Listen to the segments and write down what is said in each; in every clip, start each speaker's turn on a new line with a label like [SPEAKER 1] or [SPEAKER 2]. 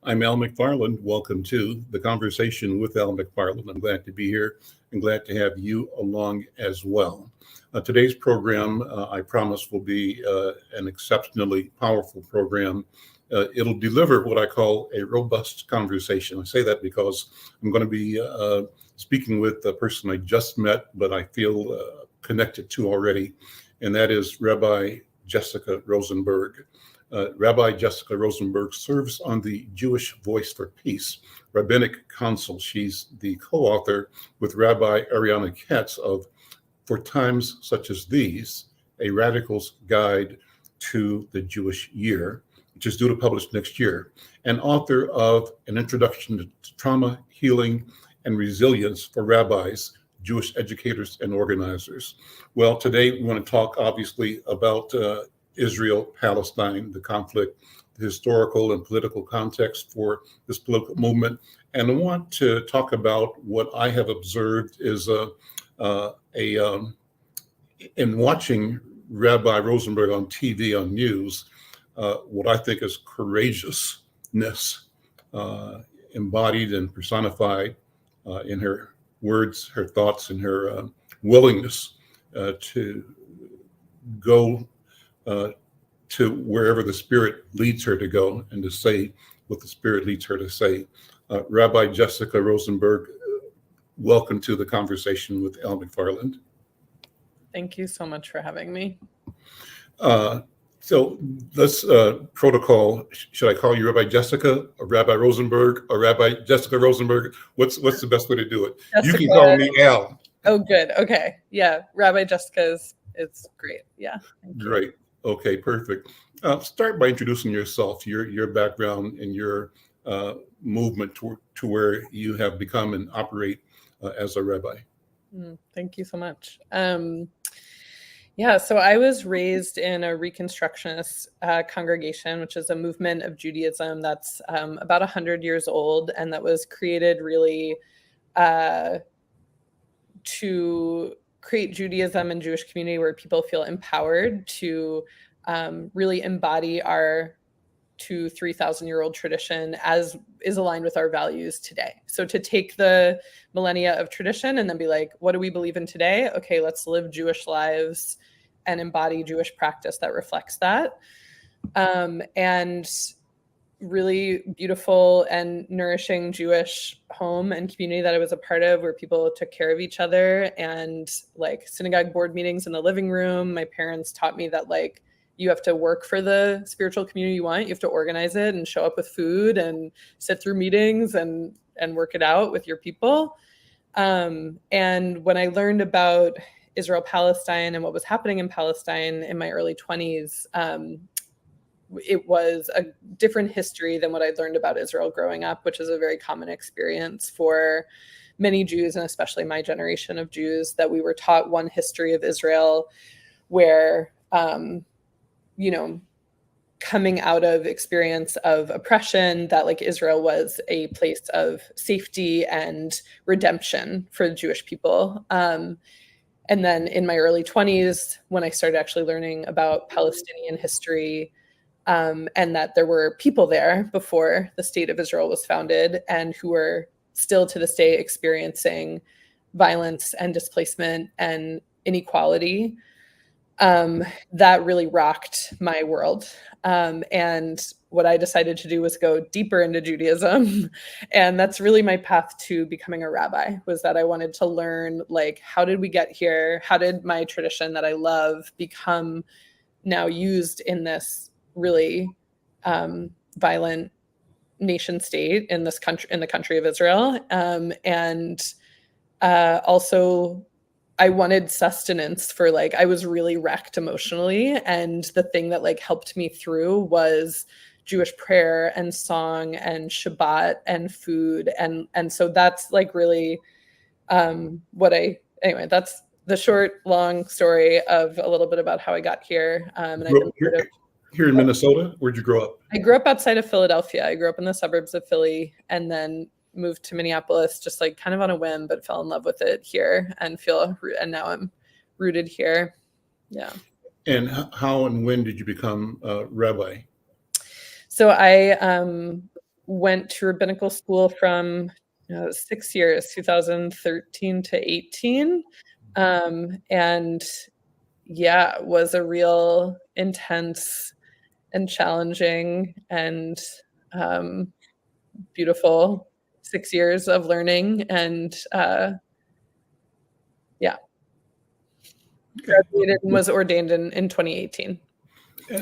[SPEAKER 1] I'm Al McFarlane. Welcome to the conversation with Al McFarlane. I'm glad to be here and glad to have you along as well. Today's program, I promise, will be an exceptionally powerful program. It'll deliver what I call a robust conversation. I say that because I'm going to be speaking with a person I just met, but I feel connected to already, and that is Rabbi Jessica Rosenberg. Rabbi Jessica Rosenberg serves on the Jewish Voice for Peace Rabbinic Council. She's the co-author with Rabbi Ariana Katz of For Times Such as These, A Radical's Guide to the Jewish Year, which is due to publish next year, and author of An Introduction to Trauma, Healing, and Resilience for Rabbis, Jewish Educators, and Organizers. Well, today we want to talk, obviously, about Israel-Palestine, the conflict, the historical and political context for this political movement. And I want to talk about what I have observed is in watching Rabbi Rosenberg on TV, on news, what I think is courageousness embodied and personified in her words, her thoughts, and her willingness to go to wherever the Spirit leads her to go and to say what the Spirit leads her to say. Rabbi Jessica Rosenberg, welcome to the conversation with Al McFarlane.
[SPEAKER 2] Thank you so much for having me.
[SPEAKER 1] So let's protocol. Should I call you Rabbi Jessica or Rabbi Rosenberg or Rabbi Jessica Rosenberg? What's the best way to do it?
[SPEAKER 2] Jessica.
[SPEAKER 1] You can call me Al.
[SPEAKER 2] Oh, good. Okay. Yeah. Rabbi Jessica is great. Yeah.
[SPEAKER 1] Great. Okay, perfect. Start by introducing yourself, your background, and your movement to where you have become and operate as a rabbi.
[SPEAKER 2] Thank you so much. So I was raised in a Reconstructionist congregation, which is a movement of Judaism that's about 100 years old, and that was created really to create Judaism and Jewish community where people feel empowered to really embody our 3,000-year-old tradition as is aligned with our values today. So to take the millennia of tradition and then be like, what do we believe in today? Okay, let's live Jewish lives and embody Jewish practice that reflects that. And really beautiful and nourishing Jewish home and community that I was a part of, where people took care of each other, and like synagogue board meetings in the living room. My parents taught me that like you have to work for the spiritual community you want. You have to organize it and show up with food and sit through meetings and work it out with your people. And when I learned about Israel-Palestine and what was happening in Palestine in my early 20s, it was a different history than what I'd learned about Israel growing up, which is a very common experience for many Jews, and especially my generation of Jews, that we were taught one history of Israel where, coming out of experience of oppression, that like Israel was a place of safety and redemption for the Jewish people. And then in my early 20s, when I started actually learning about Palestinian history, and that there were people there before the state of Israel was founded and who were still to this day experiencing violence and displacement and inequality, that really rocked my world. And what I decided to do was go deeper into Judaism. And that's really my path to becoming a rabbi, was that I wanted to learn, like, how did we get here? How did my tradition that I love become now used in this really violent nation state in this country, in the country of Israel? Also, I wanted sustenance for like, I was really wrecked emotionally. And the thing that like helped me through was Jewish prayer and song and Shabbat and food. And so that's like really anyway, that's the short, long story of a little bit about how I got here. And I've been
[SPEAKER 1] here in Minnesota. Where'd you grow up?
[SPEAKER 2] I grew up outside of Philadelphia. I grew up in the suburbs of Philly, and then moved to Minneapolis just like kind of on a whim, but fell in love with it here and now I'm rooted here. Yeah.
[SPEAKER 1] And how and when did you become a rabbi?
[SPEAKER 2] So I went to rabbinical school from 6 years, 2013 to 18. And yeah, it was a real intense and challenging and beautiful 6 years of learning. And yeah, graduated and was ordained in 2018.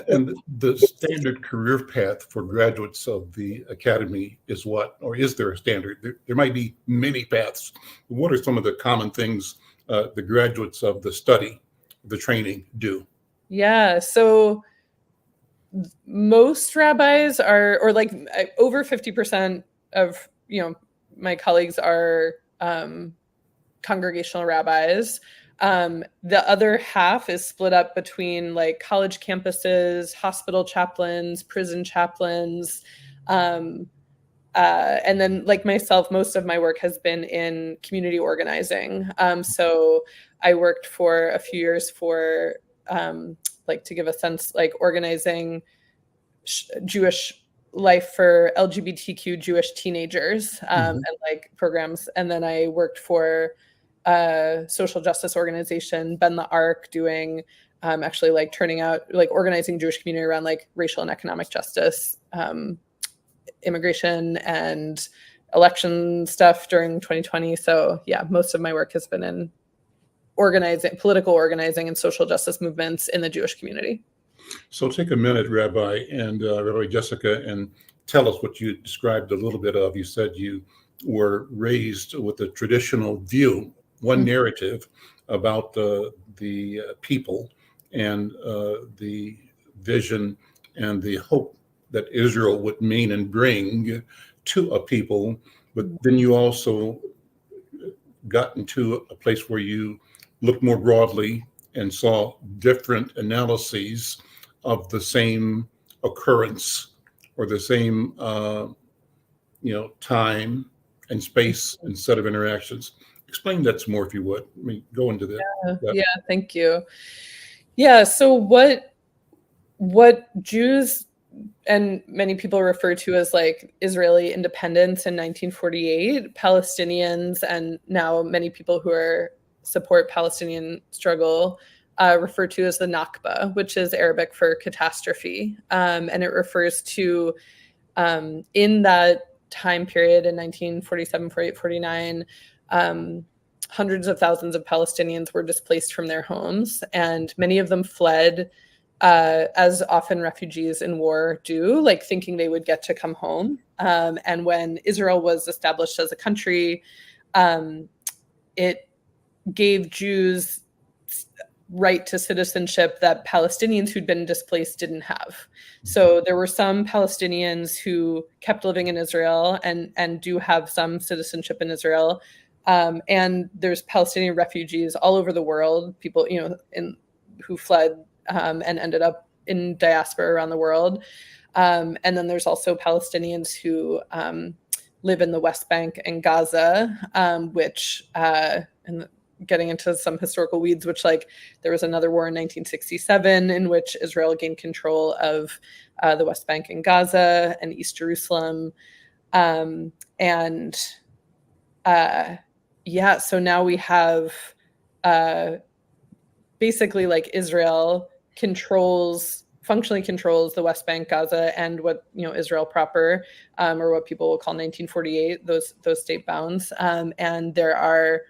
[SPEAKER 1] And the standard career path for graduates of the academy is what, or is there a standard? There might be many paths. What are some of the common things the graduates of the study, the training do?
[SPEAKER 2] Yeah, so most rabbis are, or like over 50% of my colleagues are congregational rabbis. The other half is split up between like college campuses, hospital chaplains, prison chaplains. And then like myself, most of my work has been in community organizing. So I worked for a few years for, like to give a sense, like organizing Jewish life for LGBTQ Jewish teenagers and like programs. And then I worked for a social justice organization, Bend the Arc, doing actually like turning out, like organizing Jewish community around like racial and economic justice, immigration and election stuff during 2020. So yeah, most of my work has been in organizing, political organizing and social justice movements in the Jewish community.
[SPEAKER 1] So take a minute, Rabbi and Rabbi Jessica, and tell us what you described a little bit of. You said you were raised with a traditional view, one narrative about the people and the vision and the hope that Israel would mean and bring to a people. But then you also got into a place where you looked more broadly and saw different analyses of the same occurrence or the same time and space and set of interactions. Explain that some more, if you would. I mean, go into that.
[SPEAKER 2] Yeah, thank you. Yeah, so what Jews and many people refer to as like Israeli independence in 1948, Palestinians, and now many people who support Palestinian struggle refer to as the Nakba, which is Arabic for catastrophe. And it refers to in that time period in 1947, 48, 49, hundreds of thousands of Palestinians were displaced from their homes, and many of them fled, as often refugees in war do, like thinking they would get to come home. And when Israel was established as a country, it gave Jews right to citizenship that Palestinians who'd been displaced didn't have. So there were some Palestinians who kept living in Israel and do have some citizenship in Israel. And there's Palestinian refugees all over the world, people, who fled and ended up in diaspora around the world. And then there's also Palestinians who live in the West Bank and Gaza, which, and getting into some historical weeds, which like there was another war in 1967 in which Israel gained control of the West Bank and Gaza and East Jerusalem. So now we have basically like Israel functionally controls the West Bank, Gaza, and what Israel proper, or what people will call 1948, those state bounds. And there are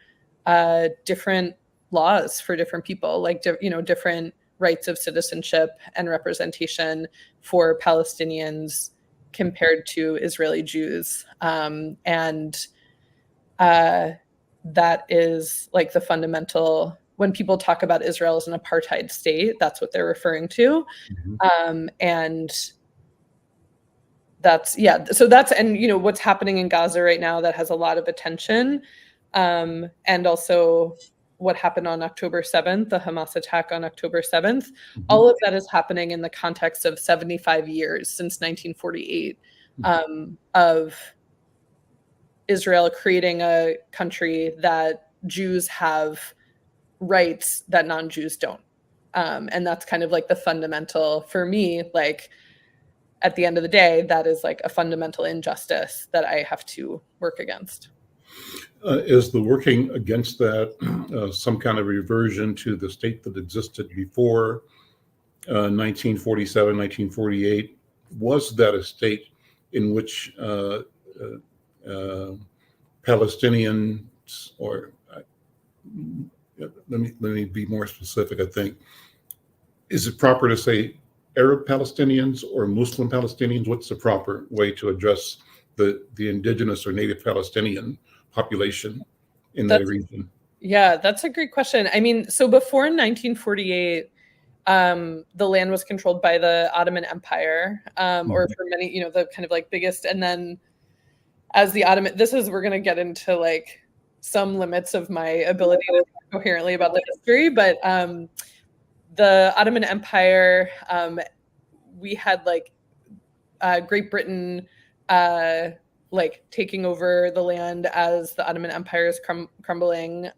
[SPEAKER 2] different laws for different people, like different rights of citizenship and representation for Palestinians compared to Israeli Jews. That is like the fundamental. When people talk about Israel as an apartheid state, that's what they're referring to. And what's happening in Gaza right now that has a lot of attention. And also what happened on October 7th, the Hamas attack on October 7th, all of that is happening in the context of 75 years since 1948 of Israel creating a country that Jews have rights that non-Jews don't. And that's kind of like the fundamental, for me, like at the end of the day, that is like a fundamental injustice that I have to work against.
[SPEAKER 1] Is the working against that some kind of reversion to the state that existed before 1947, 1948? Was that a state in which Palestinians, or let me be more specific, I think, is it proper to say Arab Palestinians or Muslim Palestinians? What's the proper way to address the indigenous or native Palestinian population in that region?
[SPEAKER 2] Yeah, that's a great question. I mean, so before 1948, the land was controlled by the Ottoman Empire, or for many, the kind of like biggest. And then as the Ottoman, we're going to get into like some limits of my ability to talk coherently about the history, but the Ottoman Empire, we had like Great Britain like taking over the land as the Ottoman Empire is crumbling.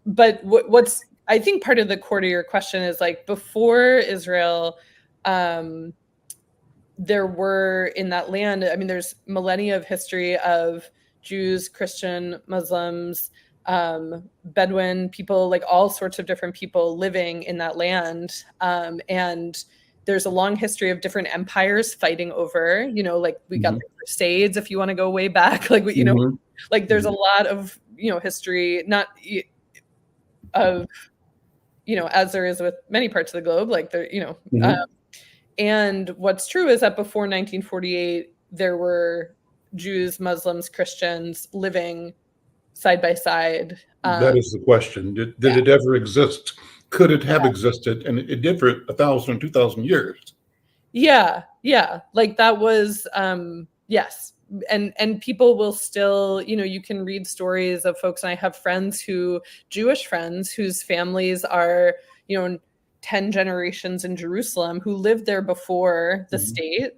[SPEAKER 2] But what's, I think part of the core to your question is like before Israel, there were in that land, I mean, there's millennia of history of Jews, Christian, Muslims, Bedouin people, like all sorts of different people living in that land. And there's a long history of different empires fighting over, like we got the Crusades, if you want to go way back, like, like there's a lot of, history, not of, as there is with many parts of the globe, like there, and what's true is that before 1948, there were Jews, Muslims, Christians living side by side.
[SPEAKER 1] That is the question. Did it ever exist? Could it have existed? And it did for 1,000 or 2,000 years. Yeah.
[SPEAKER 2] Like that was, yes. And people will still, you can read stories of folks, and I have Jewish friends whose families are, 10 generations in Jerusalem who lived there before the state,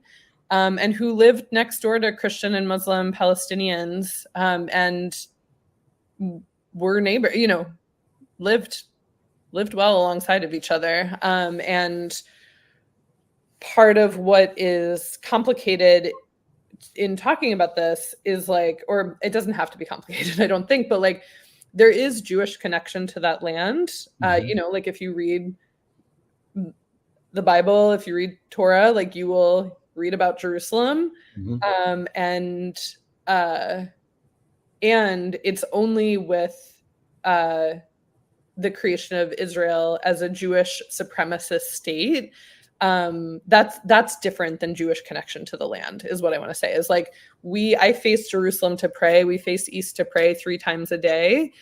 [SPEAKER 2] and who lived next door to Christian and Muslim Palestinians, and were neighbor, lived well alongside of each other. And part of what is complicated in talking about this is like, or it doesn't have to be complicated, I don't think, but like there is Jewish connection to that land. Like if you read the Bible, if you read Torah, like you will read about Jerusalem. And it's only with the creation of Israel as a Jewish supremacist state that's different than Jewish connection to the land, is what I want to say. Is like I face Jerusalem to pray, we face East to pray 3 times a day.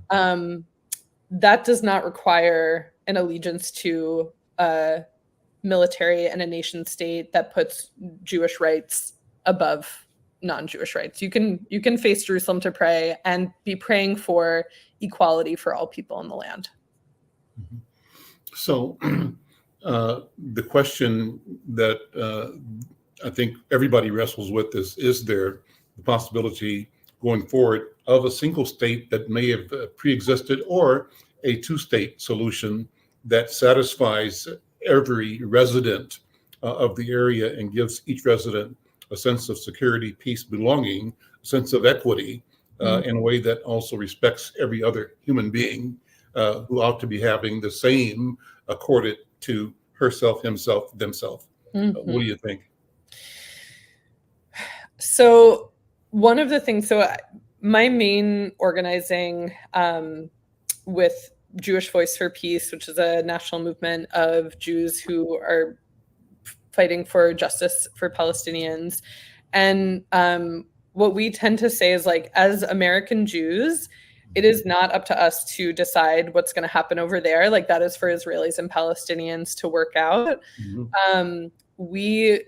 [SPEAKER 2] That does not require an allegiance to a military and a nation state that puts Jewish rights above non-Jewish rights. You can face Jerusalem to pray and be praying for equality for all people in the land.
[SPEAKER 1] So the question that I think everybody wrestles with is there the possibility going forward of a single state that may have pre-existed, or a 2-state solution that satisfies every resident of the area and gives each resident a sense of security, peace, belonging, a sense of equity, in a way that also respects every other human being who ought to be having the same accorded to herself, himself, themselves. What do you think?
[SPEAKER 2] So one of the things, my main organizing with Jewish Voice for Peace, which is a national movement of Jews who are fighting for justice for Palestinians. And what we tend to say is, like, as American Jews, it is not up to us to decide what's going to happen over there. Like, that is for Israelis and Palestinians to work out. We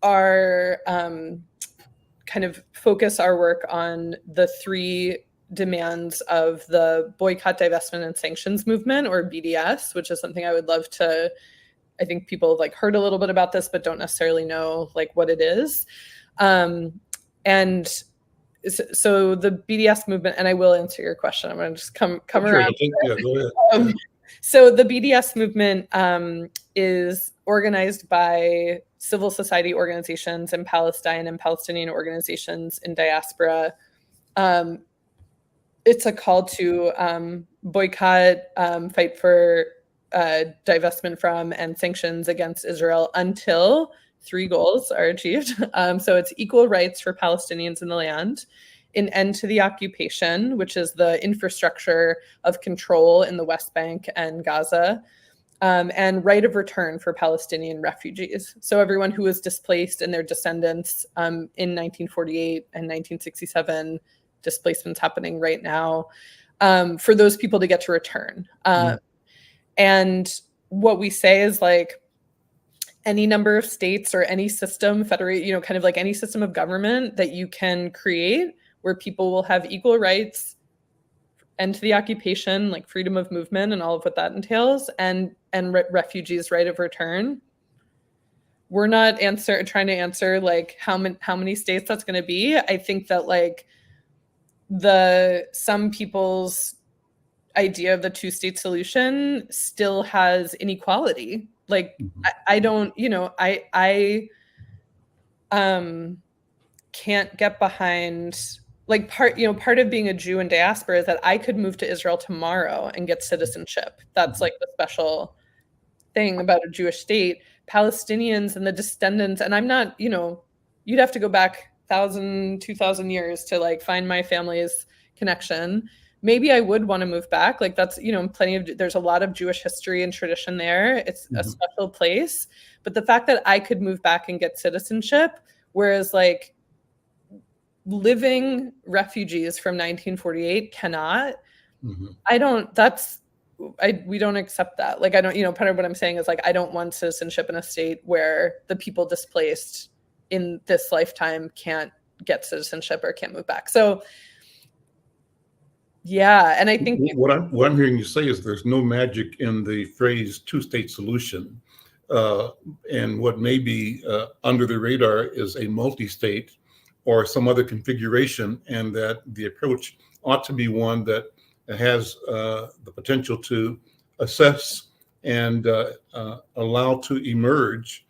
[SPEAKER 2] are kind of focus our work on the 3 demands of the boycott, divestment, and sanctions movement, or BDS, which is something I would love to, I think people have like heard a little bit about this, but don't necessarily know like what it is. And so the BDS movement, and I will answer your question, I'm going to just come around.
[SPEAKER 1] Yeah, go ahead.
[SPEAKER 2] So the BDS movement is organized by civil society organizations in Palestine and Palestinian organizations in diaspora. It's a call to boycott, fight for divestment from, and sanctions against Israel until 3 goals are achieved. So it's equal rights for Palestinians in the land, an end to the occupation, which is the infrastructure of control in the West Bank and Gaza, and right of return for Palestinian refugees. So everyone who was displaced and their descendants in 1948 and 1967, displacement's happening right now, for those people to get to return. And what we say is like any number of states or any system, kind of like any system of government that you can create where people will have equal rights, end to the occupation, like freedom of movement and all of what that entails, and refugees' right of return. We're not trying to answer like how many states that's going to be. I think that like some people's idea of the 2-state solution still has inequality. Like I don't, I can't get behind like part of being a Jew in diaspora is that I could move to Israel tomorrow and get citizenship. That's like the special thing about a Jewish state. Palestinians and the descendants, and I'm not, you'd have to go back 1,000, 2,000 years to like find my family's connection. Maybe I would want to move back. Like that's, there's a lot of Jewish history and tradition there. It's a special place. But the fact that I could move back and get citizenship, whereas like living refugees from 1948 cannot, we don't accept that. Like I don't, part of what I'm saying is like, I don't want citizenship in a state where the people displaced in this lifetime can't get citizenship or can't move back. So yeah, and I think
[SPEAKER 1] what I'm hearing you say is there's no magic in the phrase 2-state solution, and what may be under the radar is a multi-state or some other configuration, and that the approach ought to be one that has the potential to assess and allow to emerge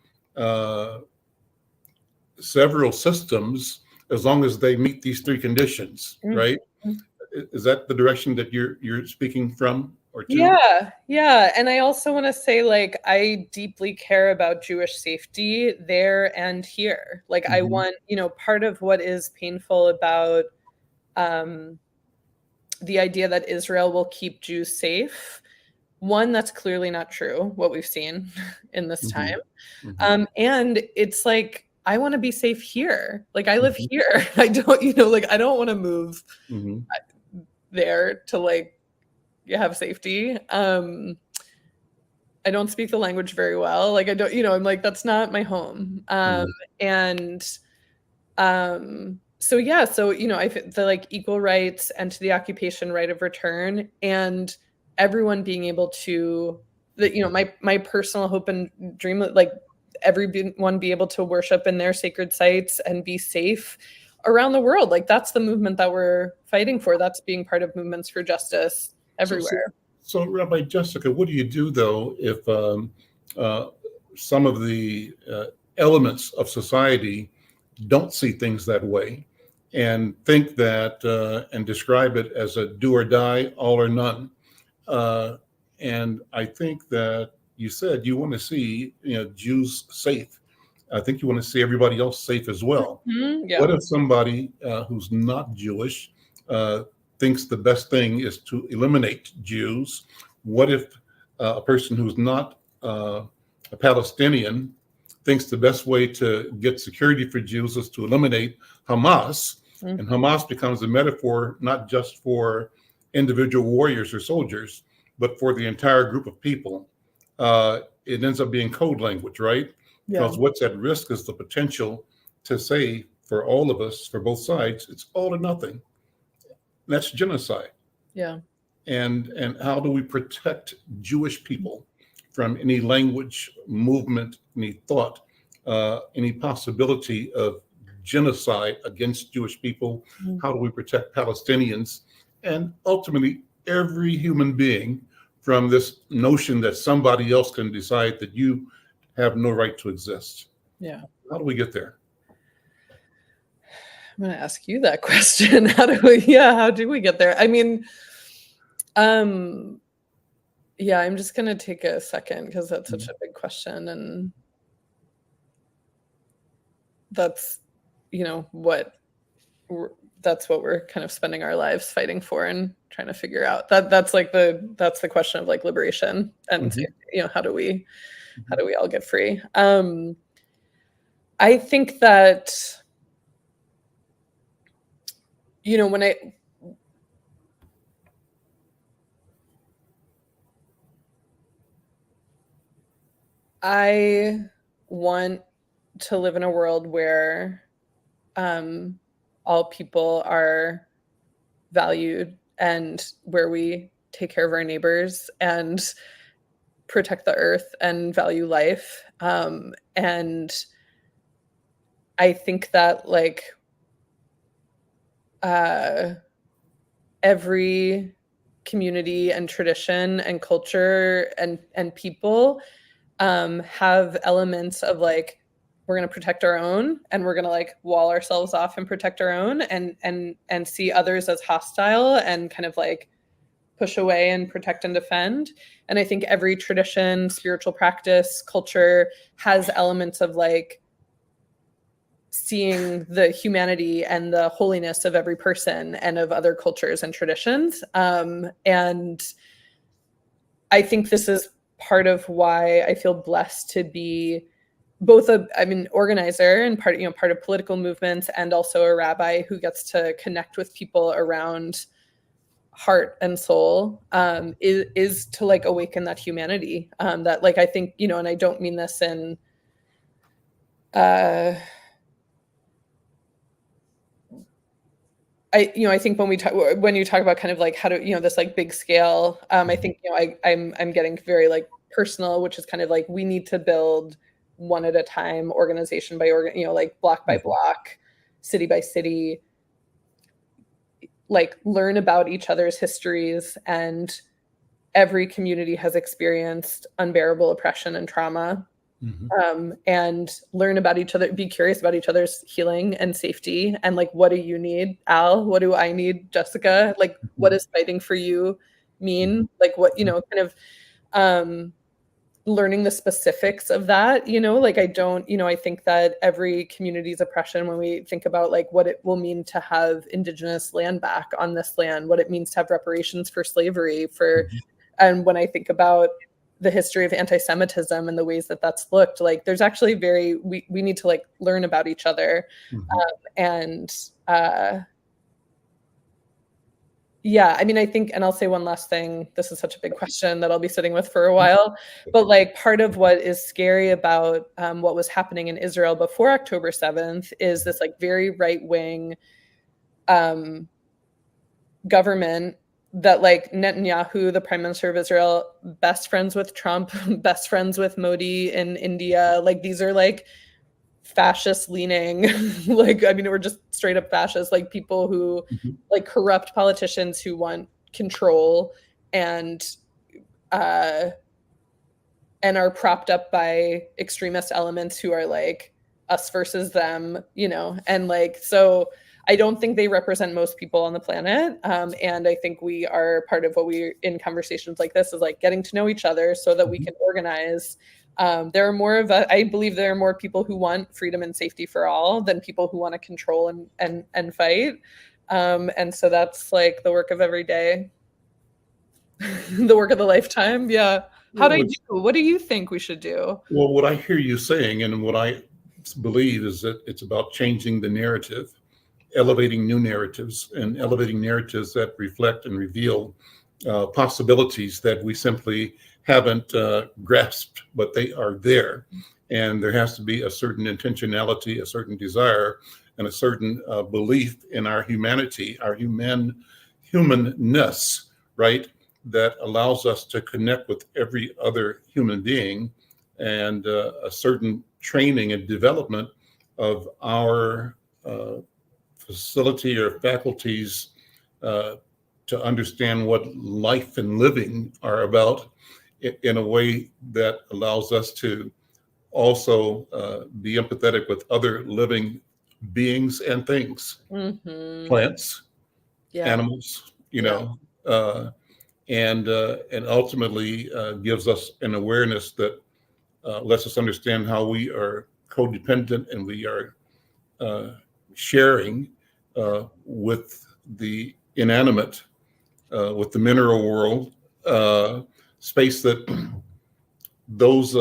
[SPEAKER 1] several systems as long as they meet these 3 conditions, right? Is that the direction that you're speaking from or to?
[SPEAKER 2] Yeah. And I also want to say, like, I deeply care about Jewish safety there and here. Like, I want, part of what is painful about the idea that Israel will keep Jews safe. One, that's clearly not true, what we've seen in this time. And it's like, I want to be safe here. Like, I live here. I don't, I don't want to move there to like have safety. I don't speak the language very well. Like I don't, I'm like, that's not my home. So yeah, so I feel the like equal rights and to the occupation right of return, and everyone being able to my personal hope and dream, like everyone be able to worship in their sacred sites and be safe around the world. Like that's the movement that we're fighting for. That's being part of movements for justice everywhere.
[SPEAKER 1] So Rabbi Jessica, what do you do though if some of the elements of society don't see things that way and think that and describe it as a do or die, all or none? And I think that you said you want to see Jews safe. I think you want to see everybody else safe as well. What if somebody who's not Jewish thinks the best thing is to eliminate Jews? What if a person who's not a Palestinian thinks the best way to get security for Jews is to eliminate Hamas? And Hamas becomes a metaphor not just for individual warriors or soldiers, but for the entire group of people. It ends up being code language, right? Because what's at risk is the potential to say for all of us, for both sides, it's all or nothing. That's genocide. And how do we protect Jewish people from any language, movement, any thought, any possibility of genocide against Jewish people? How do we protect Palestinians? And ultimately, every human being from this notion that somebody else can decide that you have no right to exist.
[SPEAKER 2] Yeah.
[SPEAKER 1] How do we get there?
[SPEAKER 2] I'm going to ask you that question. How do we get there? I mean, yeah, I'm just going to take a second because that's such a big question. And that's, that's what we're kind of spending our lives fighting for and trying to figure out. That's the question of like liberation and, how do we all get free? I think that, when I want to live in a world where all people are valued and where we take care of our neighbors and protect the earth and value life. And I think that like every community and tradition and culture and people have elements of like, we're going to protect our own and we're going to like wall ourselves off and protect our own and see others as hostile and kind of like push away and protect and defend. And I think every tradition, spiritual practice, culture has elements of like seeing the humanity and the holiness of every person and of other cultures and traditions. And I think this is part of why I feel blessed to be both organizer and part of political movements and also a rabbi who gets to connect with people around heart and soul, is to like awaken that humanity, that like, I think, and I don't mean this in, I think when you talk about kind of like how to, this like big scale, I think, I'm getting very like personal, which is kind of like, we need to build one at a time, organization by like block by block, city by city, like learn about each other's histories. And every community has experienced unbearable oppression and trauma. And learn about each other, be curious about each other's healing and safety. And like, what do you need, Al? What do I need, Jessica? Like, what does fighting for you mean? Like what, kind of, learning the specifics of that, like I think that every community's oppression, when we think about like what it will mean to have indigenous land back on this land, what it means to have reparations for slavery, and when I think about the history of antisemitism and the ways that that's looked like, there's actually we need to like learn about each other. Yeah, I mean, I think, and I'll say one last thing, this is such a big question that I'll be sitting with for a while, but like part of what is scary about what was happening in Israel before October 7th is this like very right-wing government that like Netanyahu, the prime minister of Israel, best friends with Trump, best friends with Modi in India, like these are like fascist leaning, like, I mean, we're just straight up fascist, like people who like corrupt politicians who want control and are propped up by extremist elements who are like us versus them, and like, so I don't think they represent most people on the planet. And I think we are part of what we in conversations like this is like getting to know each other so that we can organize. There are more of I believe there are more people who want freedom and safety for all than people who want to control and fight. And so that's like the work of every day, the work of the lifetime. Yeah. What do you think we should do?
[SPEAKER 1] Well, what I hear you saying and what I believe is that it's about changing the narrative, elevating new narratives and elevating narratives that reflect and reveal possibilities that we simply haven't grasped, but they are there. And there has to be a certain intentionality, a certain desire, and a certain belief in our humanity, our humanness, right? That allows us to connect with every other human being, and a certain training and development of our facility or faculties to understand what life and living are about in a way that allows us to also be empathetic with other living beings and things, plants, animals, and ultimately gives us an awareness that lets us understand how we are codependent and we are sharing with the inanimate, with the mineral world, space that those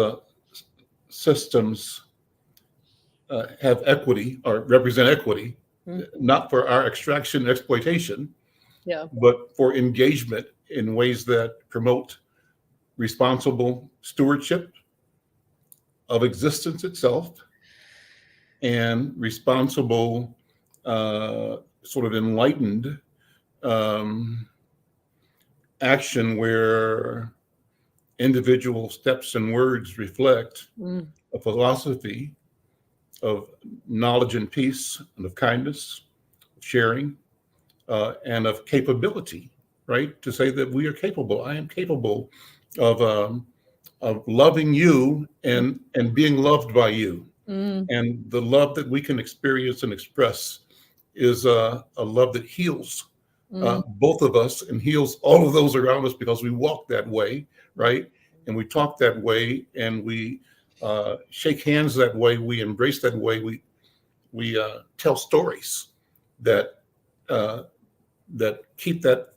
[SPEAKER 1] systems have equity or represent equity, not for our extraction and exploitation, but for engagement in ways that promote responsible stewardship of existence itself and responsible, sort of enlightened action where individual steps and words reflect a philosophy of knowledge and peace and of kindness, sharing, and of capability, right? To say that we are capable. I am capable of loving you and being loved by you. And the love that we can experience and express is a love that heals both of us and heals all of those around us, because we walk that way, right? And we talk that way, and we shake hands that way, we embrace that way, we tell stories that keep that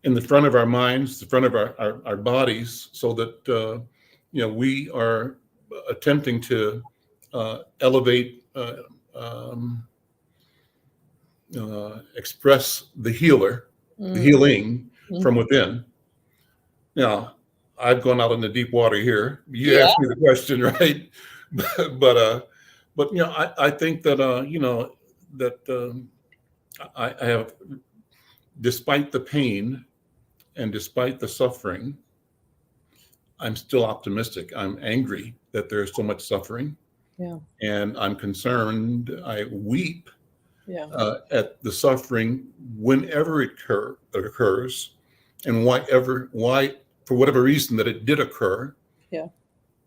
[SPEAKER 1] in the front of our minds, the front of our bodies, so that we are attempting to elevate, express the healer, the healing from within. Now, I've gone out in the deep water here. You asked me the question, right? but I think that I have, despite the pain and despite the suffering, I'm still optimistic. I'm angry that there's so much suffering. And I'm concerned. I weep at the suffering whenever it occurs, and why, for whatever reason that it did occur.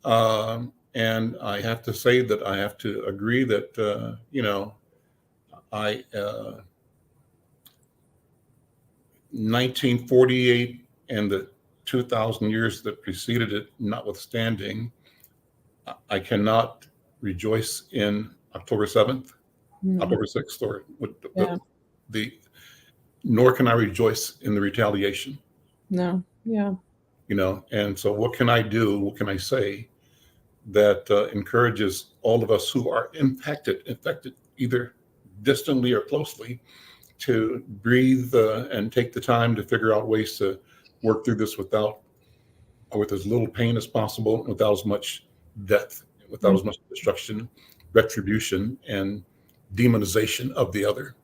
[SPEAKER 1] And I have to say that I have to agree that, 1948 and the 2,000 years that preceded it notwithstanding, I cannot rejoice in October 7th, October 6th, or nor can I rejoice in the retaliation.
[SPEAKER 2] No.
[SPEAKER 1] And so what can I do? What can I say that encourages all of us who are affected either distantly or closely, to breathe and take the time to figure out ways to work through this with as little pain as possible, without as much death, without as much destruction, retribution, and demonization of the other.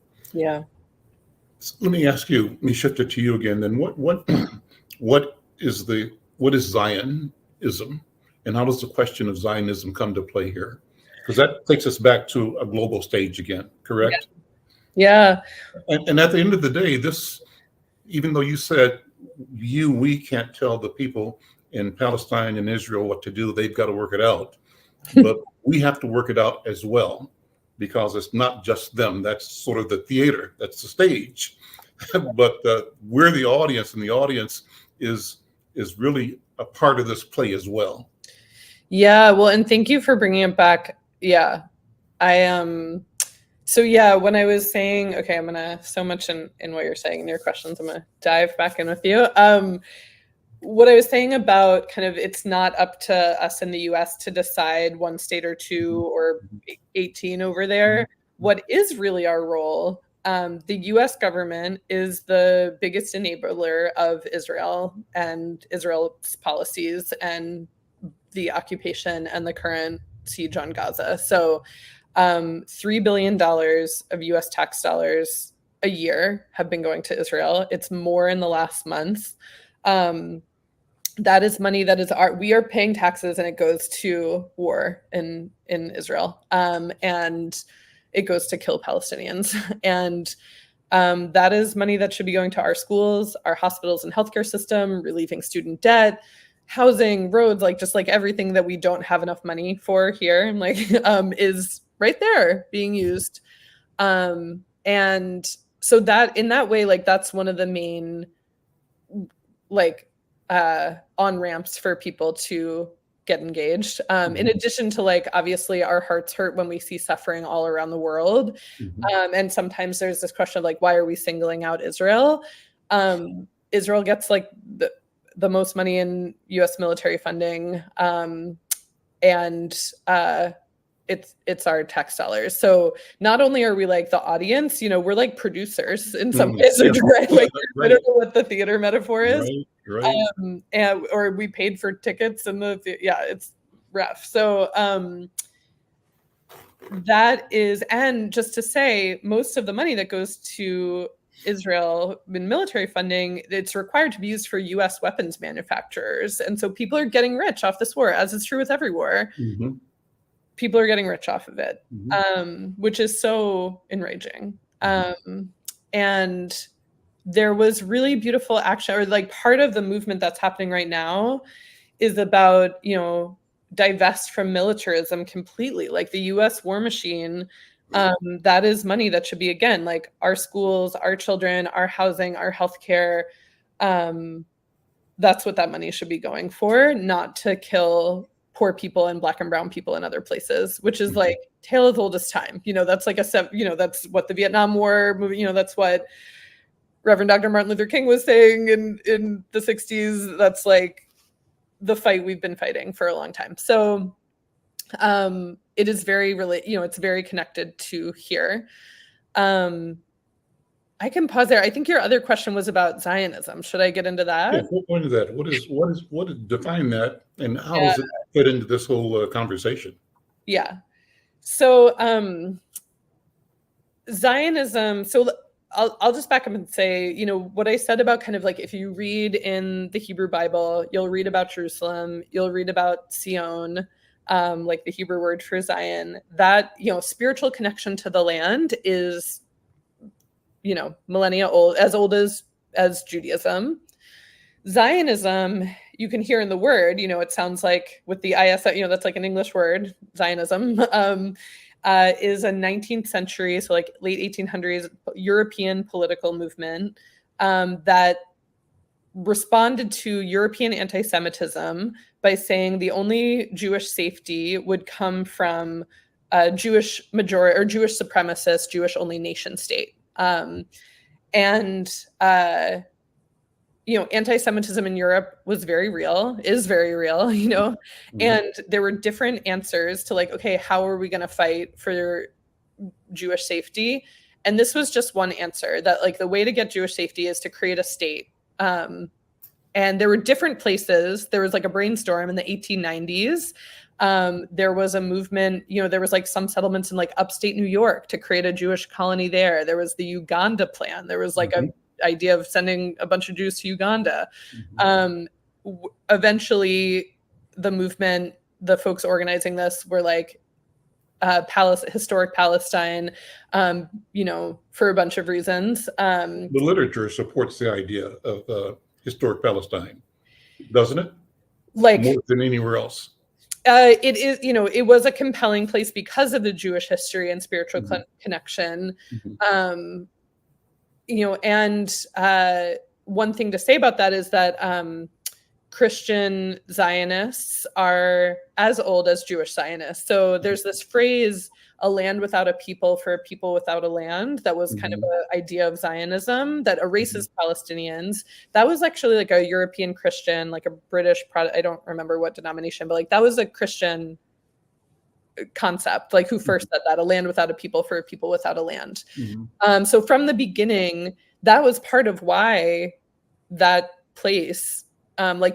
[SPEAKER 1] So let me ask you, let me shift it to you again. Then what is Zionism, and how does the question of Zionism come to play here? Because that takes us back to a global stage again, correct?
[SPEAKER 2] Yeah.
[SPEAKER 1] And at the end of the day, this, even though you said we can't tell the people in Palestine and Israel what to do, they've got to work it out. But we have to work it out as well, because it's not just them. That's sort of the theater, that's the stage. But we're the audience, and the audience is really a part of this play as well.
[SPEAKER 2] Yeah, well, and thank you for bringing it back. Yeah, I am. So yeah, when I was saying, okay, I'm gonna, so much in what you're saying in your questions, I'm gonna dive back in with you. What I was saying about kind of, it's not up to us in the US to decide one state or two or 18 over there. What is really our role? The US government is the biggest enabler of Israel and Israel's policies and the occupation and the current siege on Gaza. So $3 billion of US tax dollars a year have been going to Israel. It's more in the last month. That is money that is we are paying taxes, and it goes to war in Israel. And it goes to kill Palestinians. And That is money that should be going to our schools, our hospitals and healthcare system, relieving student debt, housing, roads, like just like everything that we don't have enough money for here, like is right there being used. And so that in that way, like that's one of the main like on-ramps for people to get engaged. In addition to like, obviously our hearts hurt when we see suffering all around the world. And sometimes there's this question of like, why are we singling out Israel? Israel gets like the most money in US military funding. And it's our tax dollars. So not only are we like the audience, we're like producers in some ways, right? Like I don't know what the theater metaphor is. And or we paid for tickets and it's rough. So that is, and just to say, most of the money that goes to Israel in military funding, it's required to be used for US weapons manufacturers. And so people are getting rich off this war, as is true with every war. People are getting rich off of it, which is so enraging. And there was really beautiful action, or like part of the movement that's happening right now is about, divest from militarism completely. Like the US war machine, that is money that should be, again, like our schools, our children, our housing, our healthcare. That's what that money should be going for, not to kill poor people and Black and brown people in other places, which is like tale of the oldest time. That's like that's what the Vietnam War movie, that's what Reverend Dr. Martin Luther King was saying in the 60s. That's like the fight we've been fighting for a long time. So it is very it's very connected to here. I can pause there. I think your other question was about Zionism. Should I get into that?
[SPEAKER 1] Yeah, what point is that? What is define that, and how does it fit into this whole conversation?
[SPEAKER 2] Yeah. So Zionism. So I'll just back up and say, what I said about kind of like, if you read in the Hebrew Bible, you'll read about Jerusalem, you'll read about Sion, like the Hebrew word for Zion. That spiritual connection to the land is millennia old as Judaism. Zionism, you can hear in the word, it sounds like with the IS, that's like an English word, Zionism, is a 19th century, so like late 1800s European political movement that responded to European anti-Semitism by saying the only Jewish safety would come from a Jewish majority or Jewish supremacist, Jewish only nation state. Anti-Semitism in Europe was very real, is very real, and there were different answers to like, okay, how are we going to fight for Jewish safety? And this was just one answer, that like the way to get Jewish safety is to create a state. And there were different places. There was like a brainstorm in the 1890s. There was a movement, there was like some settlements in like upstate New York to create a Jewish colony there. There was the Uganda plan. There was like an idea of sending a bunch of Jews to Uganda. Eventually the movement, the folks organizing this were like historic Palestine, for a bunch of reasons.
[SPEAKER 1] The literature supports the idea of historic Palestine, doesn't it? Like more than anywhere else.
[SPEAKER 2] It is, it was a compelling place because of the Jewish history and spiritual connection. And one thing to say about that is that Christian Zionists are as old as Jewish Zionists. So there's this phrase, a land without a people for a people without a land. That was kind of an idea of Zionism that erases Palestinians. That was actually like a European Christian, like a British, I don't remember what denomination, but like that was a Christian concept, like who first said that, a land without a people for a people without a land. So from the beginning, that was part of why that place,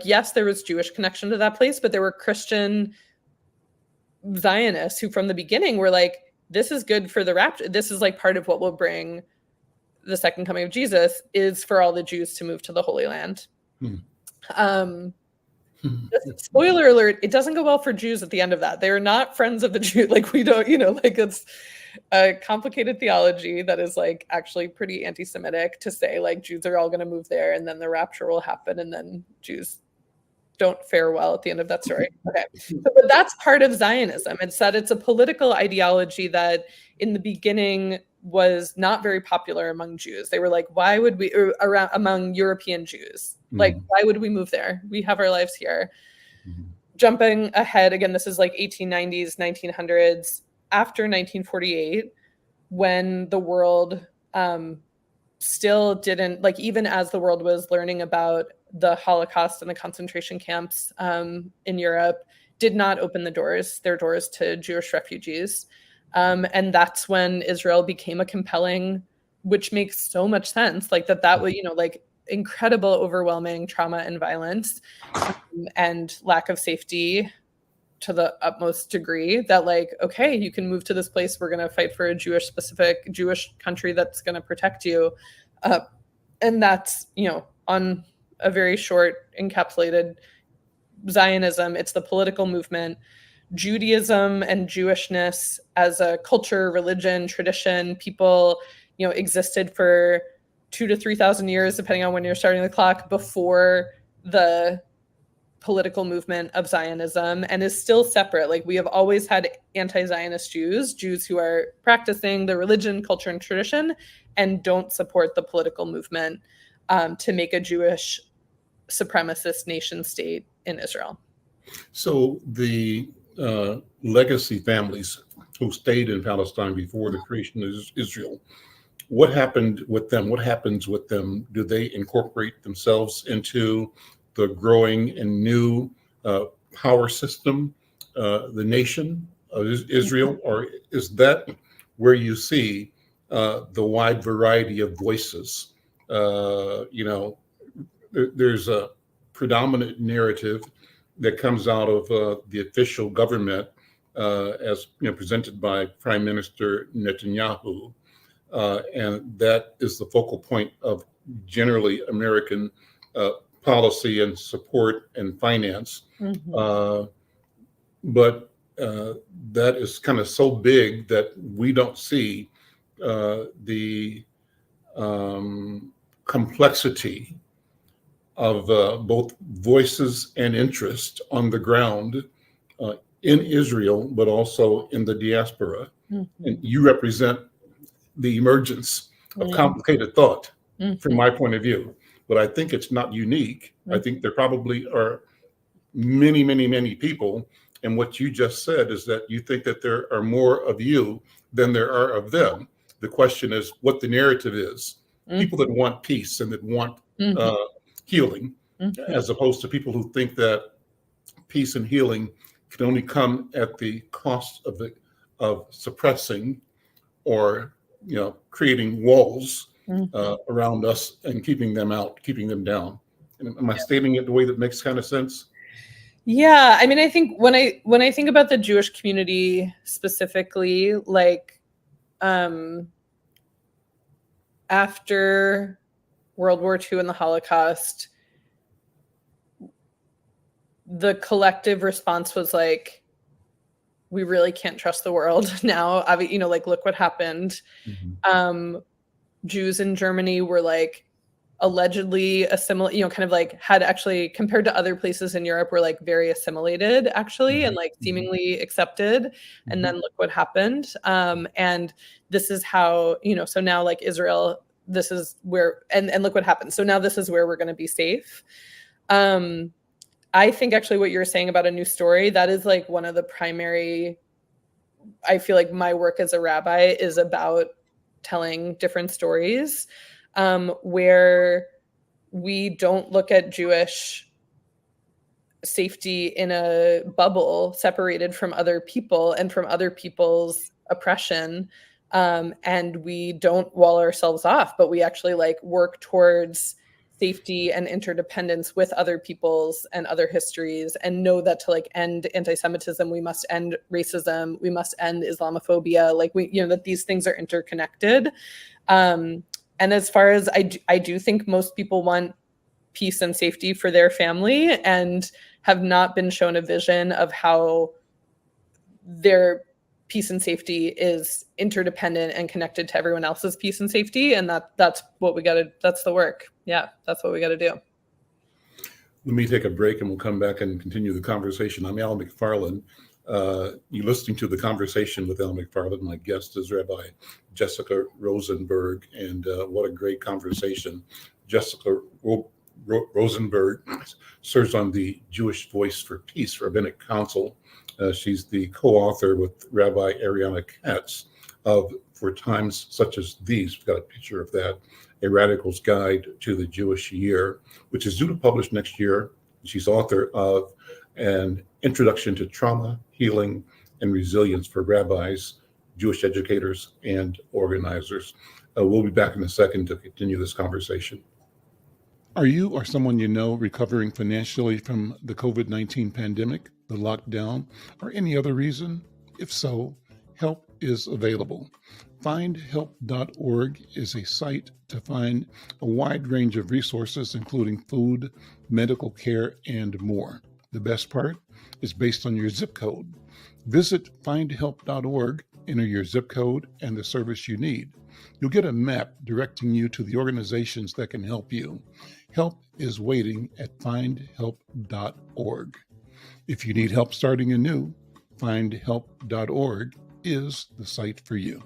[SPEAKER 2] yes, there was Jewish connection to that place, but there were Christian Zionists who from the beginning were like, this is good for the rapture. This is like part of what will bring the second coming of Jesus, is for all the Jews to move to the Holy Land. Spoiler alert, it doesn't go well for Jews at the end of that. They're not friends of the Jew. Like, we don't, like, it's a complicated theology that is like actually pretty anti-Semitic to say like Jews are all going to move there and then the rapture will happen and then Jews don't fare well at the end of that story. Okay. But that's part of Zionism. It's that it's a political ideology that in the beginning was not very popular among Jews. They were like, why would we, around among European Jews, like, why would we move there? We have our lives here. Jumping ahead, again, this is like 1890s, 1900s, after 1948, when the world still didn't, like, even as the world was learning about the Holocaust and the concentration camps in Europe, did not open their doors to Jewish refugees. And that's when Israel became a compelling, which makes so much sense, like that was, like incredible, overwhelming trauma and violence and lack of safety to the utmost degree that like, okay, you can move to this place. We're going to fight for a Jewish country that's going to protect you. And that's, on a very short encapsulated Zionism. It's the political movement. Judaism and Jewishness as a culture, religion, tradition, people, existed for 2,000 to 3,000 years, depending on when you're starting the clock, before the political movement of Zionism, and is still separate. Like, we have always had anti-Zionist Jews who are practicing the religion, culture, and tradition, and don't support the political movement to make a Jewish supremacist nation state in Israel.
[SPEAKER 1] So the legacy families who stayed in Palestine before the creation of Israel, what happened with them? What happens with them? Do they incorporate themselves into the growing and new power system, the nation of Israel? Or is that where you see the wide variety of voices? There's a predominant narrative that comes out of the official government as presented by Prime Minister Netanyahu. And that is the focal point of generally American policy and support and finance. But that is kind of so big that we don't see the complexity of both voices and interest on the ground in Israel, but also in the diaspora. And you represent the emergence of complicated thought from my point of view. But I think it's not unique. I think there probably are many, many, many people. And what you just said is that you think that there are more of you than there are of them. The question is what the narrative is. People that want peace and that want healing, as opposed to people who think that peace and healing can only come at the cost of suppressing or creating walls around us and keeping them out, keeping them down. Am I stating it the way that makes kind of sense?
[SPEAKER 2] Yeah, I mean, I think when I think about the Jewish community specifically, like after World War II and the Holocaust, the collective response was like, we really can't trust the world now. Like, look what happened. Jews in Germany were like allegedly assimilated, kind of like had actually, compared to other places in Europe, were like very assimilated actually, and like seemingly accepted. And then look what happened. And this is how, so now like Israel, this is where, and look what happened. So now this is where we're going to be safe. I think actually what you're saying about a new story, that is like one of the primary, I feel like my work as a rabbi is about telling different stories where we don't look at Jewish safety in a bubble separated from other people and from other people's oppression. And we don't wall ourselves off, but we actually like work towards safety and interdependence with other peoples and other histories, and know that to like end anti-Semitism, we must end racism, we must end Islamophobia, like that these things are interconnected. And as far as I do think most people want peace and safety for their family and have not been shown a vision of how their peace and safety is interdependent and connected to everyone else's peace and safety. And that's what we got to, that's the work. Yeah, that's what we got to do.
[SPEAKER 1] Let me take a break and we'll come back and continue the conversation. I'm Al McFarlane. You're listening to The Conversation with Al McFarlane. My guest is Rabbi Jessica Rosenberg, and what a great conversation. Jessica Rosenberg serves on the Jewish Voice for Peace Rabbinic Council. She's the co-author with Rabbi Ariana Katz of For Times Such as These. We've got a picture of that, A Radical's Guide to the Jewish Year, which is due to publish next year. She's author of An Introduction to Trauma, Healing, and Resilience for Rabbis, Jewish Educators, and Organizers. We'll be back in a second to continue this conversation. Are you or someone you know recovering financially from the COVID-19 pandemic, the lockdown, or any other reason? If so, help is available. Findhelp.org is a site to find a wide range of resources, including food, medical care, and more. The best part is based on your zip code. Visit findhelp.org, enter your zip code and the service you need. You'll get a map directing you to the organizations that can help you. Help is waiting at findhelp.org. If you need help starting anew, findhelp.org is the site for you.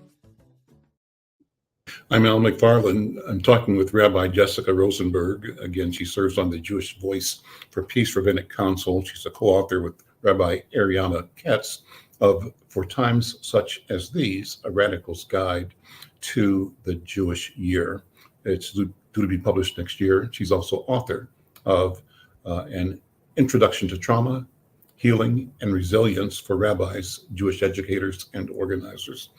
[SPEAKER 1] I'm Al McFarlane. I'm talking with Rabbi Jessica Rosenberg. Again, she serves on the Jewish Voice for Peace Rabbinic Council. She's a co-author with Rabbi Ariana Katz of For Times Such as These, A Radical's Guide to the Jewish Year. It's due to be published next year. She's also author of An Introduction to Trauma, Healing, and Resilience for Rabbis, Jewish Educators, and Organizers.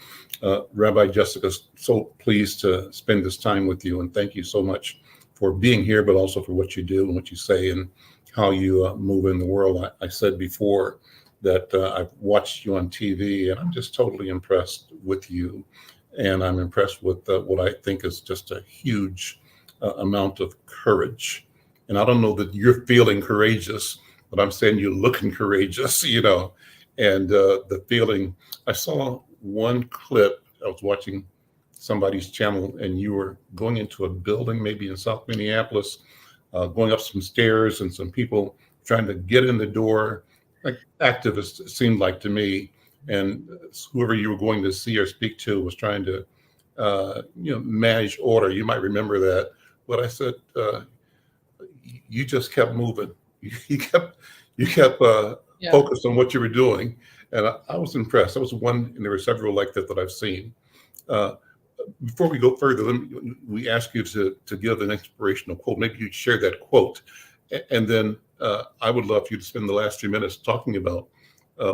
[SPEAKER 1] Rabbi Jessica, so pleased to spend this time with you, and thank you so much for being here, but also for what you do and what you say and how you move in the world. I said before that I've watched you on TV, and I'm just totally impressed with you. And I'm impressed with what I think is just a huge amount of courage. And I don't know that you're feeling courageous, but I'm saying you're looking courageous, you know. And the feeling, I saw one clip, I was watching somebody's channel, and you were going into a building, maybe in South Minneapolis, going up some stairs, and some people trying to get in the door, like activists, it seemed like to me. And whoever you were going to see or speak to was trying to, manage order. You might remember that. But I said, you just kept moving. You kept focused on what you were doing. And I was impressed. That was one, and there were several like that I've seen. Before we go further, we ask you to give an inspirational quote. Maybe you'd share that quote. And then I would love for you to spend the last few minutes talking about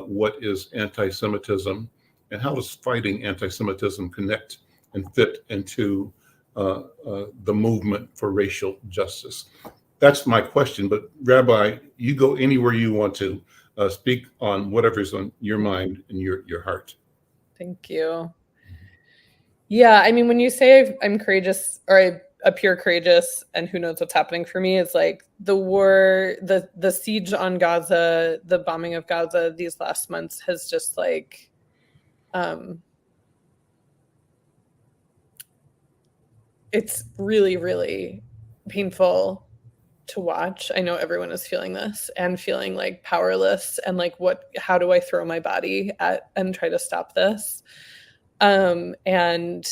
[SPEAKER 1] what is anti-Semitism and how does fighting anti-Semitism connect and fit into the movement for racial justice. That's my question. But Rabbi, you go anywhere you want to speak on whatever's on your mind and your heart.
[SPEAKER 2] Thank you. Yeah, I mean, when you say I'm courageous, or I appear courageous, and who knows what's happening for me, it's like the war, the siege on Gaza, the bombing of Gaza these last months has just like, it's really, really painful to watch. I know everyone is feeling this and feeling like powerless and like, how do I throw my body at and try to stop this? And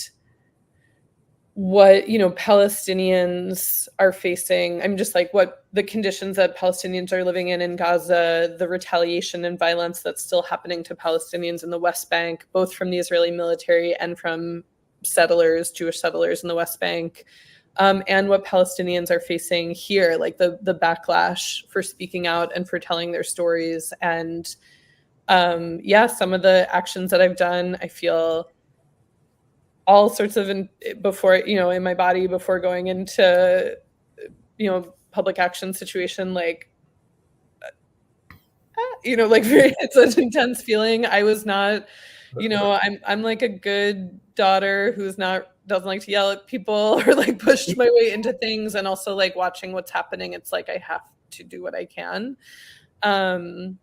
[SPEAKER 2] what, Palestinians are facing, I'm just like, what the conditions that Palestinians are living in Gaza, the retaliation and violence that's still happening to Palestinians in the West Bank, both from the Israeli military and from settlers, Jewish settlers in the West Bank, and what Palestinians are facing here, like the backlash for speaking out and for telling their stories. And some of the actions that I've done, I feel all sorts of in my body before going into, public action situation, like, it's an intense feeling. I was not, I'm like a good daughter who's doesn't like to yell at people or like push my way into things. And also like watching what's happening, it's like, I have to do what I can. And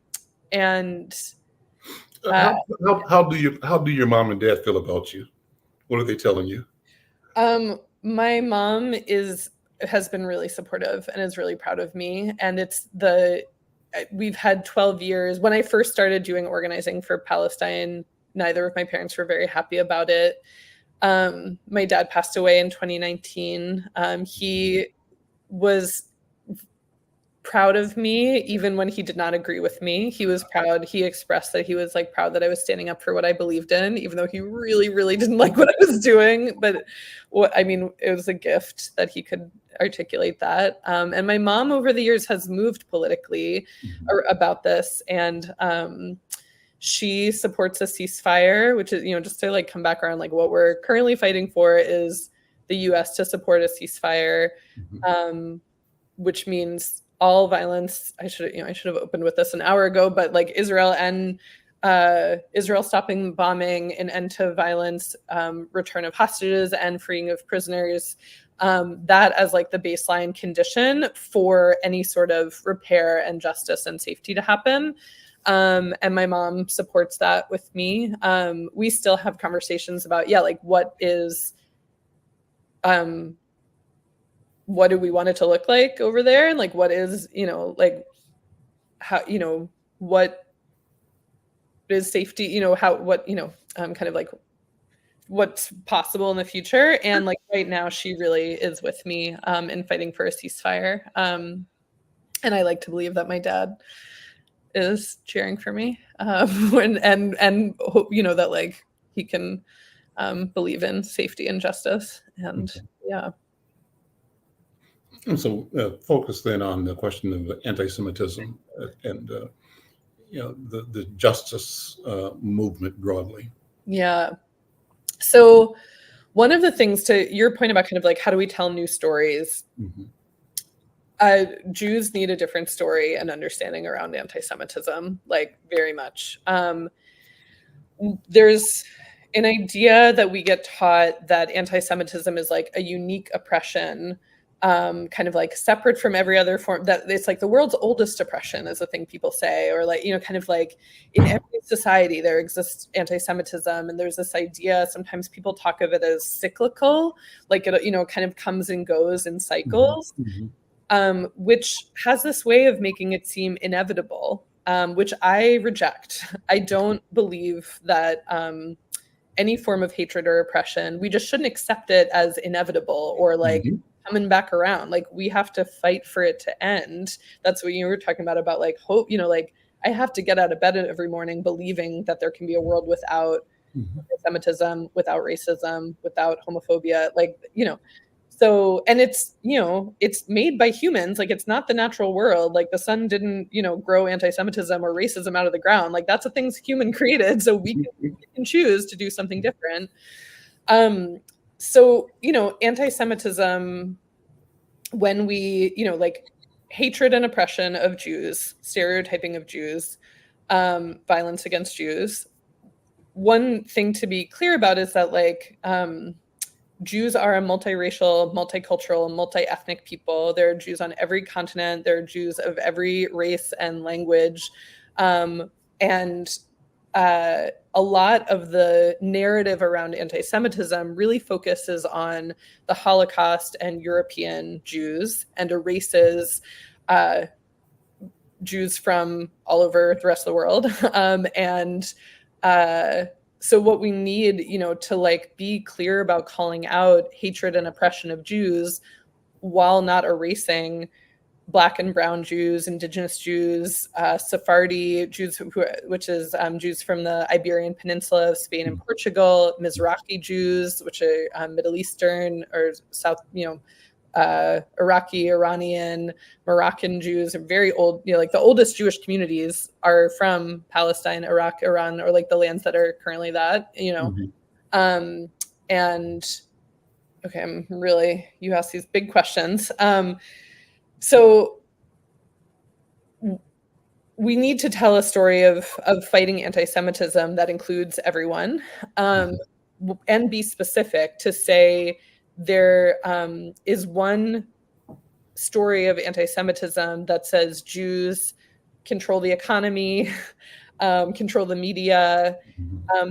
[SPEAKER 1] how do your mom and dad feel about you? What are they telling you?
[SPEAKER 2] My mom has been really supportive and is really proud of me. And we've had 12 years. When I first started doing organizing for Palestine, neither of my parents were very happy about it. My dad passed away in 2019. He was proud of me even when he did not agree with me. He was proud. He expressed that he was like proud that I was standing up for what I believed in, even though he really, really didn't like what I was doing. But it was a gift that he could articulate that. And my mom over the years has moved politically about this, and she supports a ceasefire, which is, just to like come back around, like what we're currently fighting for is the US to support a ceasefire, which means all violence. I should have opened with this an hour ago, but like Israel stopping bombing, an end to violence, return of hostages, and freeing of prisoners. That as like the baseline condition for any sort of repair and justice and safety to happen. And my mom supports that with me. We still have conversations about, like what do we want it to look like over there? And like, what is, like how, what is safety, kind of like what's possible in the future. And like right now she really is with me in fighting for a ceasefire. And I like to believe that my dad is cheering for me and hope, that like he can believe in safety and justice. And
[SPEAKER 1] And so focus then on the question of anti-Semitism and the justice movement broadly.
[SPEAKER 2] Yeah. So one of the things, to your point about kind of like how do we tell new stories, Jews need a different story and understanding around anti-Semitism, like very much. There's an idea that we get taught that anti-Semitism is like a unique oppression, kind of like separate from every other form, that it's like the world's oldest oppression is a thing people say, or like, kind of like in every society there exists anti-Semitism. And there's this idea, sometimes people talk of it as cyclical, like it, kind of comes and goes in cycles, which has this way of making it seem inevitable, which I reject. I don't believe that any form of hatred or oppression, we just shouldn't accept it as inevitable or like coming back around. Like we have to fight for it to end. That's what you were talking about like hope, like I have to get out of bed every morning believing that there can be a world without anti-Semitism, without racism, without homophobia, like, so, and it's, it's made by humans, like it's not the natural world, like the sun didn't, grow anti-Semitism or racism out of the ground, like that's a thing's human created, so we can choose to do something different. So, anti-Semitism, when we, like hatred and oppression of Jews, stereotyping of Jews, violence against Jews, one thing to be clear about is that like, Jews are a multiracial, multicultural, multi-ethnic people. There are Jews on every continent. There are Jews of every race and language. And a lot of the narrative around anti-Semitism really focuses on the Holocaust and European Jews and erases Jews from all over the rest of the world. So what we need, to like be clear about calling out hatred and oppression of Jews while not erasing Black and brown Jews, indigenous Jews, Sephardi Jews, which is Jews from the Iberian Peninsula of Spain and Portugal, Mizrahi Jews, which are Middle Eastern or South, Iraqi, Iranian, Moroccan Jews are very old, like the oldest Jewish communities are from Palestine, Iraq, Iran, or like the lands that are currently that, and okay, you ask these big questions. So we need to tell a story of fighting anti-Semitism that includes everyone, and be specific to say, there is one story of anti-Semitism that says Jews control the economy, control the media.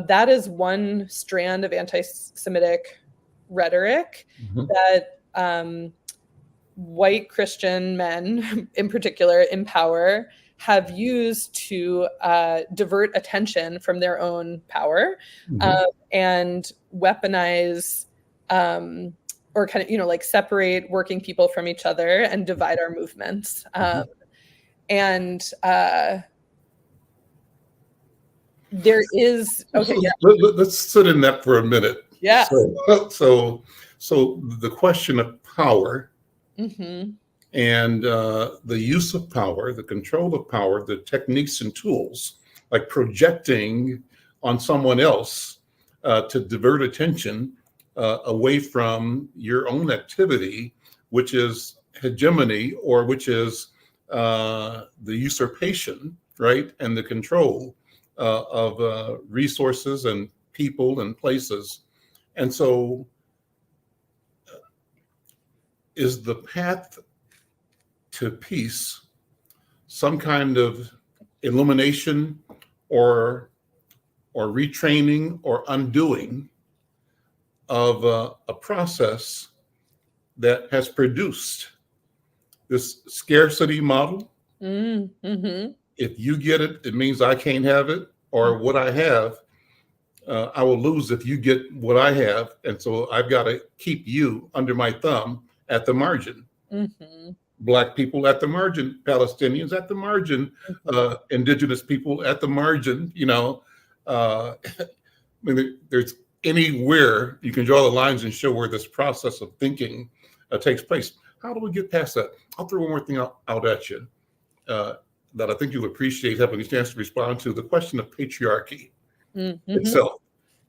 [SPEAKER 2] That is one strand of anti-Semitic rhetoric that white Christian men, in particular, in power, have used to divert attention from their own power and weaponize or kind of, like separate working people from each other and divide our movements. There is, okay.
[SPEAKER 1] Let's sit in that for a minute.
[SPEAKER 2] Yeah.
[SPEAKER 1] So the question of power and the use of power, the control of power, the techniques and tools, like projecting on someone else to divert attention away from your own activity, which is hegemony, or which is the usurpation, right, and the control of resources and people and places. And so is the path to peace some kind of illumination or retraining or undoing of a process that has produced this scarcity model? If you get it, it means I can't have it, or what I have, I will lose if you get what I have. And so I've got to keep you under my thumb at the margin. Black people at the margin, Palestinians at the margin, indigenous people at the margin, I mean, there's anywhere you can draw the lines and show where this process of thinking takes place. How do we get past that? I'll throw one more thing out at you that I think you'll appreciate having a chance to respond to, the question of patriarchy itself.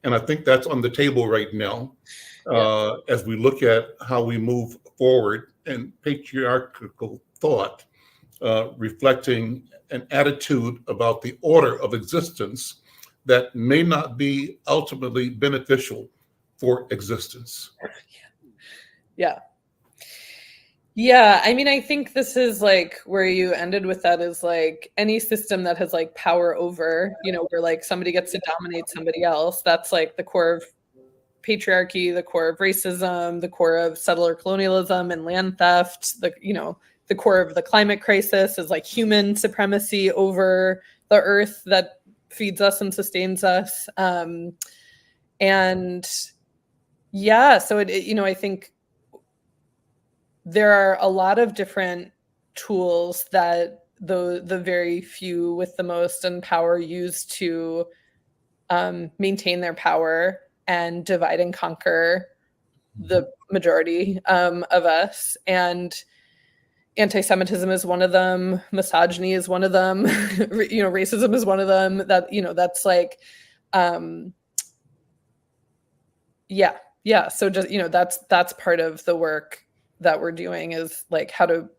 [SPEAKER 1] And I think that's on the table right now as we look at how we move forward, and patriarchal thought reflecting an attitude about the order of existence that may not be ultimately beneficial for existence.
[SPEAKER 2] Yeah, I mean, I think this is like where you ended with that is like any system that has like power over, where like somebody gets to dominate somebody else. That's like the core of patriarchy, the core of racism, the core of settler colonialism and land theft. The core of the climate crisis is like human supremacy over the earth that feeds us and sustains us. So I think there are a lot of different tools that the very few with the most and power use to maintain their power and divide and conquer the majority of us. And anti-Semitism is one of them. Misogyny is one of them. Racism is one of them. That that's like, So just that's part of the work that we're doing, is like how to,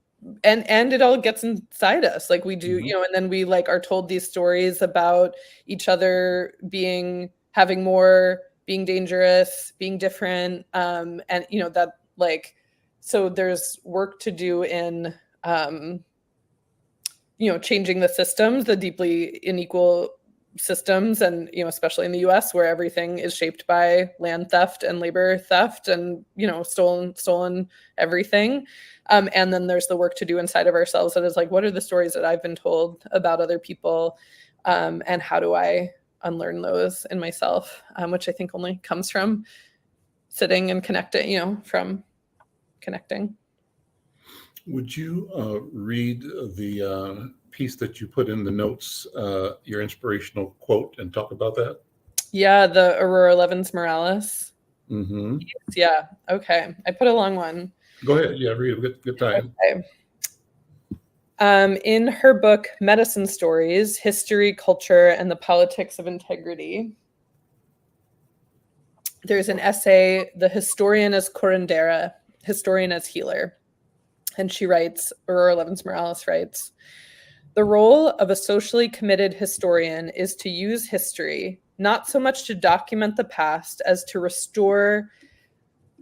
[SPEAKER 2] and it all gets inside us, like we do, and then we like are told these stories about each other having more, being dangerous, being different, and that like, so there's work to do in changing the systems, the deeply unequal systems, and especially in the US, where everything is shaped by land theft and labor theft and stolen everything, and then there's the work to do inside of ourselves that is like, what are the stories that I've been told about other people, and how do I unlearn those in myself, which I think only comes from sitting and connecting, from connecting.
[SPEAKER 1] Would you read the piece that you put in the notes, your inspirational quote, and talk about that?
[SPEAKER 2] Yeah, the Aurora Levins Morales.
[SPEAKER 1] Mm-hmm.
[SPEAKER 2] Yeah, okay. I put a long one.
[SPEAKER 1] Go ahead. Yeah, read it. Good time.
[SPEAKER 2] Okay. In her book, Medicine Stories, History, Culture, and the Politics of Integrity, there's an essay, The Historian as Curandera, Historian as Healer. And she writes, Aurora Levins Morales writes, the role of a socially committed historian is to use history, not so much to document the past as to restore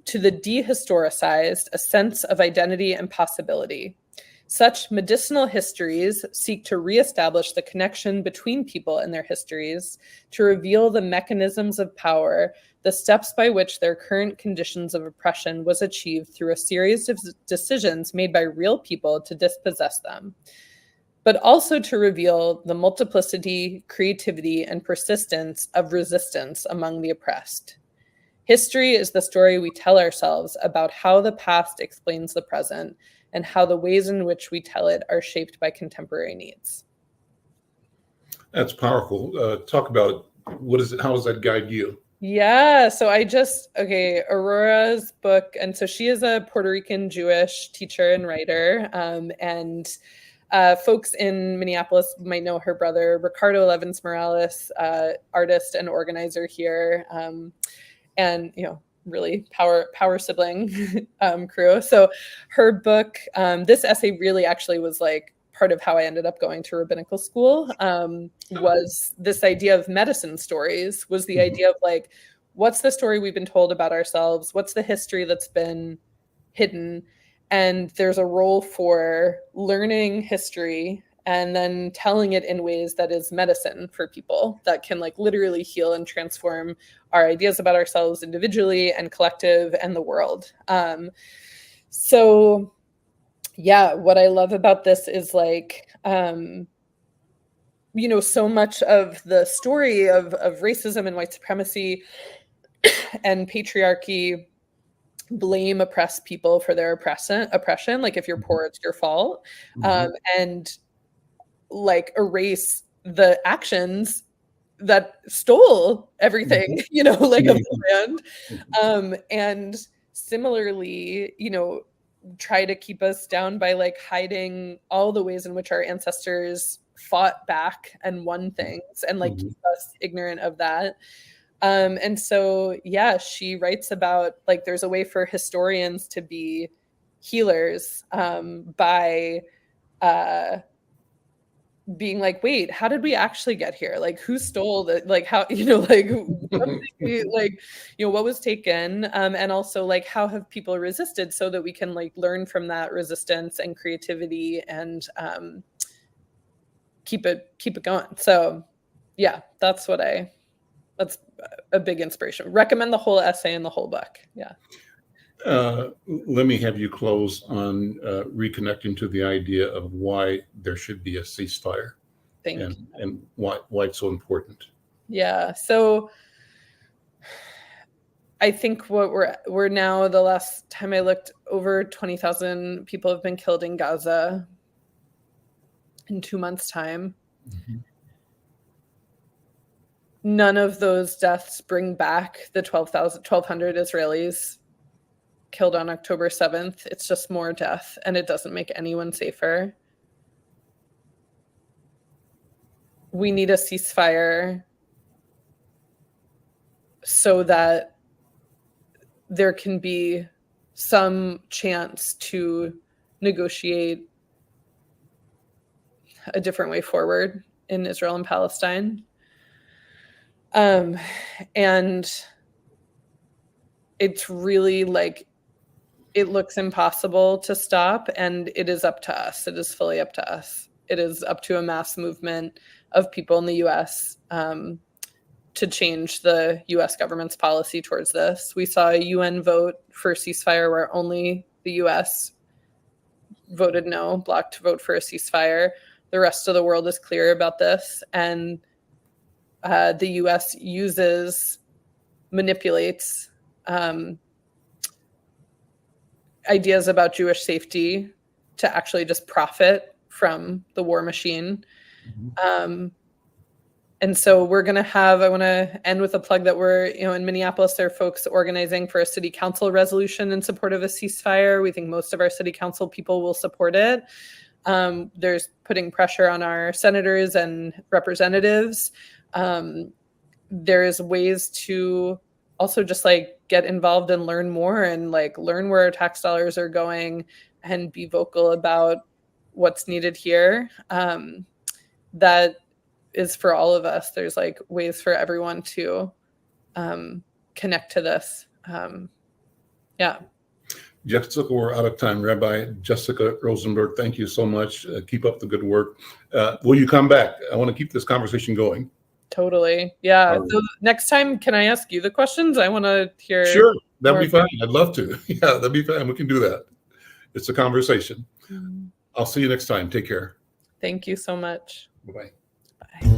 [SPEAKER 2] to the dehistoricized a sense of identity and possibility. Such medicinal histories seek to reestablish the connection between people and their histories, to reveal the mechanisms of power, the steps by which their current conditions of oppression was achieved through a series of decisions made by real people to dispossess them, but also to reveal the multiplicity, creativity, and persistence of resistance among the oppressed. History is the story we tell ourselves about how the past explains the present and how the ways in which we tell it are shaped by contemporary needs.
[SPEAKER 1] That's powerful. Talk about what is it? How does that guide you?
[SPEAKER 2] Yeah, so Aurora's book, and so she is a Puerto Rican Jewish teacher and writer, and folks in Minneapolis might know her brother, Ricardo Levins Morales, artist and organizer here, and really power sibling crew. So her book, this essay really actually was like part of how I ended up going to rabbinical school, was this idea of medicine stories, was the idea of like, what's the story we've been told about ourselves? What's the history that's been hidden? And there's a role for learning history and then telling it in ways that is medicine for people that can like literally heal and transform our ideas about ourselves individually and collective and the world. So yeah, what I love about this is like, so much of the story of racism and white supremacy and patriarchy blame oppressed people for their oppression. Like if you're poor, it's your fault. And like erase the actions that stole everything, like of the land. And similarly, try to keep us down by like hiding all the ways in which our ancestors fought back and won things and like keep us ignorant of that. And so, yeah, she writes about like there's a way for historians to be healers by being like, wait, how did we actually get here? Like, who stole the, like, how, like, what was taken? And also like, how have people resisted so that we can like learn from that resistance and creativity and keep it going. So yeah, that's a big inspiration. Recommend the whole essay and the whole book. Yeah.
[SPEAKER 1] Let me have you close on reconnecting to the idea of why there should be a ceasefire and why it's so important.
[SPEAKER 2] Yeah. So I think what we're now, the last time I looked, over 20,000 people have been killed in Gaza in 2 months' time. None of those deaths bring back the 1,200 Israelis killed on October 7th. It's just more death, and it doesn't make anyone safer. We need a ceasefire so that there can be some chance to negotiate a different way forward in Israel and Palestine. And it's really like, it looks impossible to stop, and it is up to us. It is fully up to us. It is up to a mass movement of people in the US to change the US government's policy towards this. We saw a UN vote for ceasefire where only the US voted no, blocked to vote for a ceasefire. The rest of the world is clear about this, and the US manipulates ideas about Jewish safety to actually just profit from the war machine. And so I want to end with a plug that we're, in Minneapolis, there are folks organizing for a city council resolution in support of a ceasefire. We think most of our city council people will support it. There's putting pressure on our senators and representatives. There's ways to also just like get involved and learn more and like learn where our tax dollars are going and be vocal about what's needed here. That is for all of us. There's like ways for everyone to connect to this. Yeah.
[SPEAKER 1] Jessica, we're out of time. Rabbi Jessica Rosenberg, thank you so much. Keep up the good work. Will you come back? I want to keep this conversation going.
[SPEAKER 2] Totally. Yeah. So next time, can I ask you the questions? I want to hear.
[SPEAKER 1] Sure. That'd be fine. I'd love to. Yeah, that'd be fine. We can do that. It's a conversation. I'll see you next time. Take care.
[SPEAKER 2] Thank you so much.
[SPEAKER 1] Bye-bye.
[SPEAKER 2] Bye.